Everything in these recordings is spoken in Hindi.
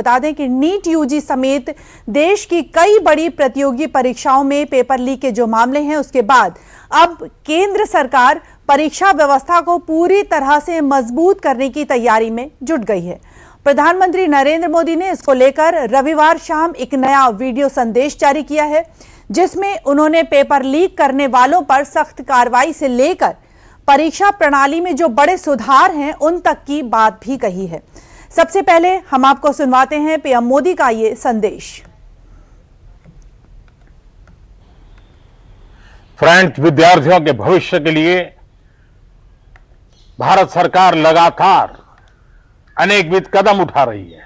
बता दें कि नीट यूजी समेत देश की कई बड़ी प्रतियोगी परीक्षाओं में पेपर लीक के जो मामले हैं, उसके बाद अब केंद्र सरकार परीक्षा व्यवस्था को पूरी तरह से मजबूत करने की तैयारी में जुट गई है। प्रधानमंत्री नरेंद्र मोदी ने इसको लेकर रविवार शाम एक नया वीडियो संदेश जारी किया है, जिसमें उन्होंने पेपर लीक करने वालों पर सख्त कार्रवाई से लेकर परीक्षा प्रणाली में जो बड़े सुधार हैं उन तक की बात भी कही है। सबसे पहले हम आपको सुनवाते हैं पीएम मोदी का ये संदेश। फ्रेंड्स, विद्यार्थियों के भविष्य के लिए भारत सरकार लगातार अनेकविध कदम उठा रही है।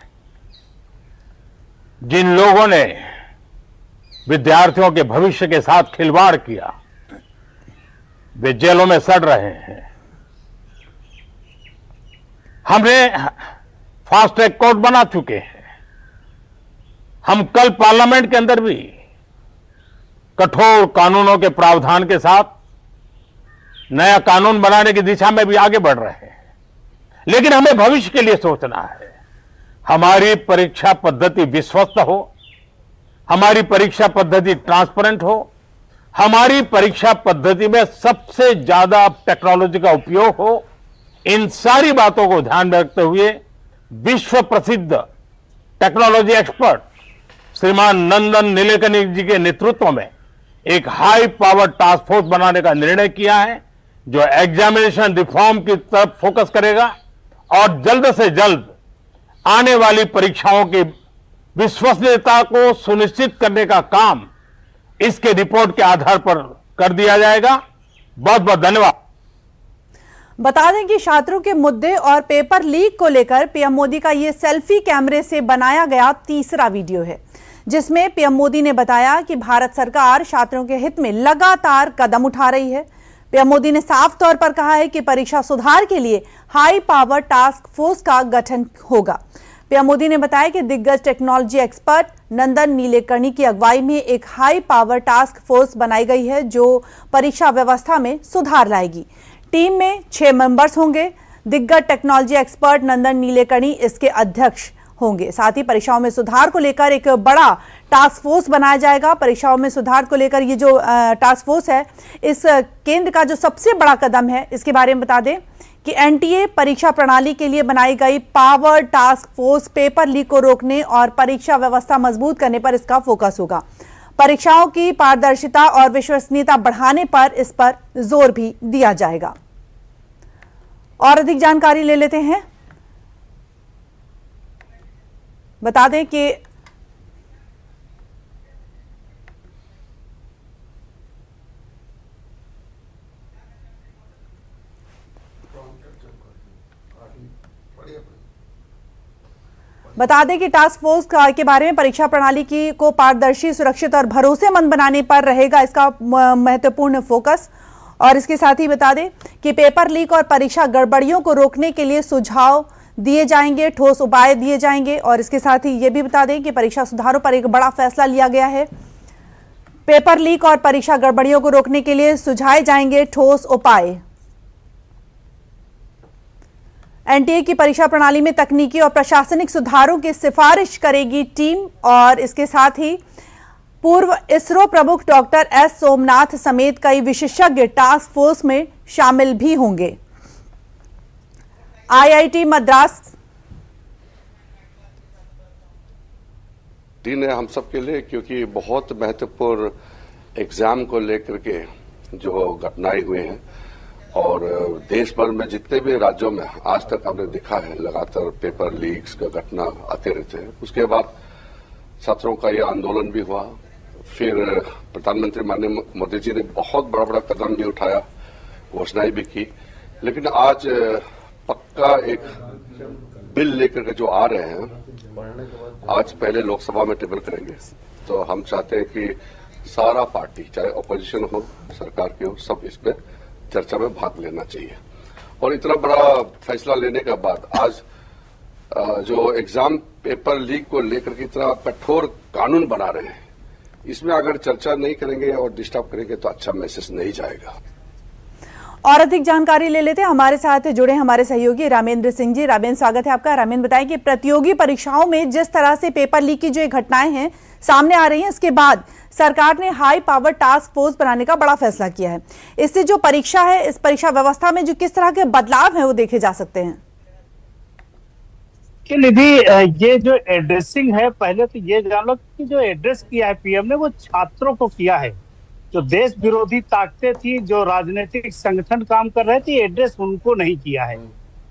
जिन लोगों ने विद्यार्थियों के भविष्य के साथ खिलवाड़ किया, वे जेलों में सड़ रहे हैं। हमने फास्ट ट्रैक कोर्ट बना चुके हैं। हम कल पार्लियामेंट के अंदर भी कठोर कानूनों के प्रावधान के साथ नया कानून बनाने की दिशा में भी आगे बढ़ रहे हैं। लेकिन हमें भविष्य के लिए सोचना है। हमारी परीक्षा पद्धति विश्वस्त हो, हमारी परीक्षा पद्धति ट्रांसपेरेंट हो, हमारी परीक्षा पद्धति में सबसे ज्यादा टेक्नोलॉजी का उपयोग हो। इन सारी बातों को ध्यान में रखते हुए विश्व प्रसिद्ध टेक्नोलॉजी एक्सपर्ट श्रीमान नंदन नीलेकनी जी के नेतृत्व में एक हाई पावर टास्क फोर्स बनाने का निर्णय किया है, जो एग्जामिनेशन रिफॉर्म की तरफ फोकस करेगा और जल्द से जल्द आने वाली परीक्षाओं की विश्वसनीयता को सुनिश्चित करने का काम इसके रिपोर्ट के आधार पर कर दिया जाएगा। बहुत बहुत धन्यवाद। बता दें कि छात्रों के मुद्दे और पेपर लीक को लेकर पीएम मोदी का ये सेल्फी कैमरे से बनाया गया तीसरा वीडियो है, जिसमें पीएम मोदी ने बताया कि भारत सरकार छात्रों के हित में लगातार कदम उठा रही है। पीएम मोदी ने साफ तौर पर कहा है कि परीक्षा सुधार के लिए हाई पावर टास्क फोर्स का गठन होगा। पीएम मोदी ने बताया कि दिग्गज टेक्नोलॉजी एक्सपर्ट नंदन नीलेकनी की अगुवाई में एक हाई पावर टास्क फोर्स बनाई गई है, जो परीक्षा व्यवस्था में सुधार लाएगी। टीम में 6 मेंबर्स होंगे। दिग्गज टेक्नोलॉजी एक्सपर्ट नंदन नीलेकनी इसके अध्यक्ष होंगे। साथ ही परीक्षाओं में सुधार को लेकर एक बड़ा टास्क फोर्स बनाया जाएगा। परीक्षाओं में सुधार को लेकर ये जो टास्क फोर्स है, इस केंद्र का जो सबसे बड़ा कदम है, इसके बारे में बता दें कि एनटीए परीक्षा प्रणाली के लिए बनाई गई power task force paper leak को रोकने और परीक्षा व्यवस्था मजबूत करने पर इसका फोकस होगा। परीक्षाओं की पारदर्शिता और विश्वसनीयता बढ़ाने पर इस पर जोर भी दिया जाएगा। और अधिक जानकारी ले लेते हैं। बता दें कि टास्क फोर्स के बारे में परीक्षा प्रणाली की को पारदर्शी, सुरक्षित और भरोसेमंद बनाने पर रहेगा इसका महत्वपूर्ण फोकस। और इसके साथ ही बता दें कि पेपर लीक और परीक्षा गड़बड़ियों को रोकने के लिए सुझाव दिए जाएंगे, ठोस उपाय दिए जाएंगे। और इसके साथ ही ये भी बता दें कि परीक्षा सुधारों पर एक बड़ा फैसला लिया गया है। पेपर लीक और परीक्षा गड़बड़ियों को रोकने के लिए सुझाए जाएंगे ठोस उपाय। एनटीए की परीक्षा प्रणाली में तकनीकी और प्रशासनिक सुधारों की सिफारिश करेगी टीम। और इसके साथ ही पूर्व इसरो प्रमुख डॉक्टर एस सोमनाथ समेत कई विशेषज्ञ टास्क फोर्स में शामिल भी होंगे। आईआईटी मद्रास दिन है हम सबके लिए, क्योंकि बहुत महत्वपूर्ण एग्जाम को लेकर के जो घटनाएं हुए हैं और देश भर में जितने भी राज्यों में आज तक हमने देखा है लगातार पेपर लीक्स का घटना आते रहते हैं। उसके बाद छात्रों का यह आंदोलन भी हुआ, फिर प्रधानमंत्री माननीय मोदी जी ने बहुत बड़ा बड़ा कदम भी उठाया, घोषणाएं भी की। लेकिन आज पक्का एक बिल लेकर के जो आ रहे हैं, आज पहले लोकसभा में टेबल करेंगे। तो हम चाहते हैं कि सारा पार्टी, चाहे ऑपोजिशन हो सरकार की हो, सब इस पे चर्चा में भाग लेना चाहिए। और इतना बड़ा फैसला लेने के बाद आज जो एग्जाम पेपर लीक को लेकर के इतना कठोर कानून बना रहे हैं, इसमें अगर चर्चा नहीं करेंगे और डिस्टर्ब करेंगे तो अच्छा मैसेज नहीं जाएगा। और अधिक जानकारी ले लेते हैं, हमारे साथ जुड़े हमारे सहयोगी रामेंद्र सिंह जी। रामेंद्र, स्वागत है आपका। रामेंद्र, बताएं कि प्रतियोगी परीक्षाओं में जिस तरह से पेपर लीक की जो घटनाएं हैं सामने आ रही हैं, इसके बाद सरकार ने हाई पावर टास्क फोर्स बनाने का बड़ा फैसला किया है। इससे जो परीक्षा है, इस परीक्षा व्यवस्था में जो किस तरह के बदलाव हैं वो देखे जा सकते हैं। कि निधि, ये जो एड्रेसिंग है, पहले तो ये जान लो कि जो एड्रेस किया है पीएम ने वो छात्रों को किया है। जो देश विरोधी ताकतें थी, जो राजनीतिक संगठन काम कर रहे थे, एड्रेस उनको नहीं किया है।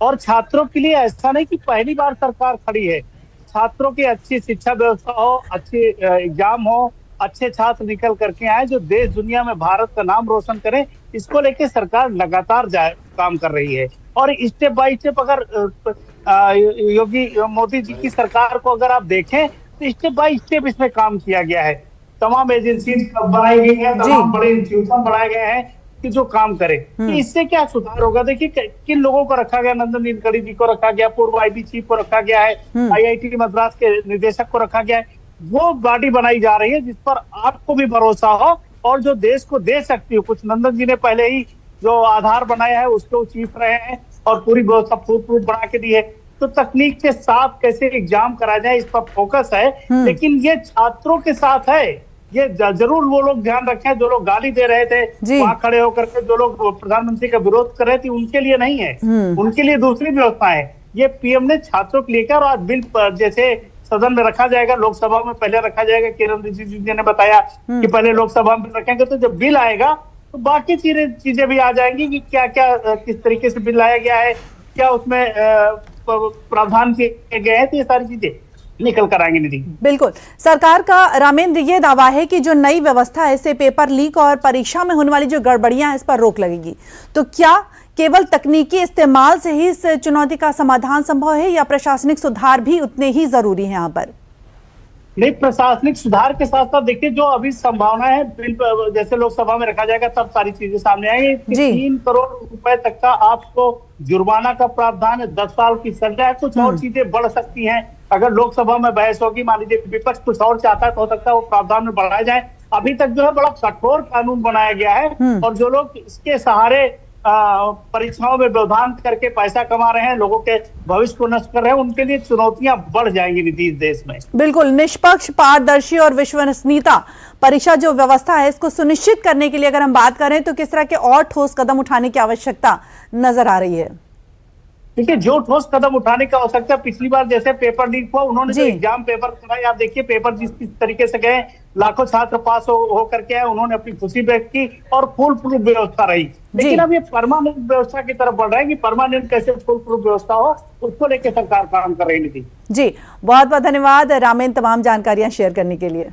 और छात्रों के लिए ऐसा नहीं कि पहली बार सरकार खड़ी है। छात्रों की अच्छी शिक्षा व्यवस्था हो, अच्छे एग्जाम हो, अच्छे छात्र निकल करके आए जो देश दुनिया में भारत का नाम रोशन करें, इसको लेके सरकार लगातार काम कर रही है। और स्टेप बाय स्टेप अगर योगी मोदी जी की सरकार को अगर आप देखें तो स्टेप बाय स्टेप इसमें काम किया गया है। तमाम एजेंसी बनाई गई है, तमाम बड़े इंस्टीट्यूशन बनाए गए हैं कि जो काम करे। कि इससे क्या सुधार होगा? देखिए किन लोगों को रखा गया, नंदन नीलकणी जी को रखा गया, पूर्व आईबी चीफ को रखा गया है, IIT मद्रास के निदेशक को रखा गया है। वो बॉडी बनाई जा रही है जिस पर आपको भी भरोसा हो और जो देश को दे सकती हो। कुछ नंदन जी ने पहले ही जो आधार बनाया है उसके वो चीफ रहे हैं और पूरी व्यवस्था प्रूफ बना के दी है। तो तकनीक के साथ कैसे एग्जाम करा जाए इस पर फोकस है। लेकिन ये छात्रों के साथ है, ये जरूर वो लोग ध्यान रखें जो लोग गाली दे रहे थे वहां खड़े होकर के, जो लोग प्रधानमंत्री का विरोध कर रहे थे, उनके लिए नहीं है। उनके लिए दूसरी व्यवस्था है। ये पीएम ने छात्रों के लिए किया। और आज बिल जैसे सदन में रखा जाएगा, लोकसभा में पहले रखा जाएगा। किरण रिजिजू जी ने बताया कि पहले लोकसभा में रखेंगे, तो जब बिल आएगा तो बाकी चीजें भी आ जाएंगी कि क्या क्या किस तरीके से बिल लाया गया है, क्या उसमें प्रावधान किए गए हैं। तो ये सारी चीजें निकल कर आएंगे। निधि, बिल्कुल। सरकार का, रामेंद्र, ये दावा है कि जो नई व्यवस्था है इससे पेपर लीक और परीक्षा में होने वाली जो गड़बड़ियां हैं इस पर रोक लगेगी। तो क्या केवल तकनीकी इस्तेमाल से ही इस चुनौती का समाधान संभव है या प्रशासनिक सुधार भी उतने ही जरूरी हैं यहाँ पर? नहीं, प्रशासनिक सुधार के साथ साथ देखिए जो अभी संभावना है, बिल जैसे लोकसभा में रखा जाएगा तब सारी चीजें सामने आएंगी। 3 करोड़ रुपए तक का आपको जुर्माना का प्रावधान है, 10 साल की सजा है। कुछ और चीजें बढ़ सकती हैं अगर लोकसभा में बहस होगी। मान लीजिए विपक्ष कुछ और चाहता है तो हो सकता है वो प्रावधान में बढ़ाया जाए। अभी तक जो है बड़ा कठोर कानून बनाया गया है और जो लोग इसके सहारे परीक्षाओं में व्यवधान करके पैसा कमा रहे हैं, लोगों के भविष्य को नष्ट कर रहे हैं, उनके लिए चुनौतियां बढ़ जाएंगी नीतीश देश में। बिल्कुल। निष्पक्ष, पारदर्शी और विश्वसनीयता परीक्षा जो व्यवस्था है इसको सुनिश्चित करने के लिए अगर हम बात करें तो किस तरह के और ठोस कदम उठाने की आवश्यकता नजर आ रही है? देखिए जो ठोस कदम उठाने की आवश्यकता, पिछली बार जैसे पेपर लीक हुआ, उन्होंने जो एग्जाम पेपर कराए, आप देखिए पेपर जिस तरीके से गए, लाखों छात्र पास हो करके आए, उन्होंने अपनी खुशी व्यक्त की और फुल प्रूफ व्यवस्था रही। लेकिन अब ये परमानेंट व्यवस्था की तरफ बढ़ रहा है कि परमानेंट कैसे फुल प्रूफ व्यवस्था हो, उसको लेकर सरकार काम कर रही थी। जी, बहुत बहुत धन्यवाद रामेंद्र, तमाम जानकारियां शेयर करने के लिए।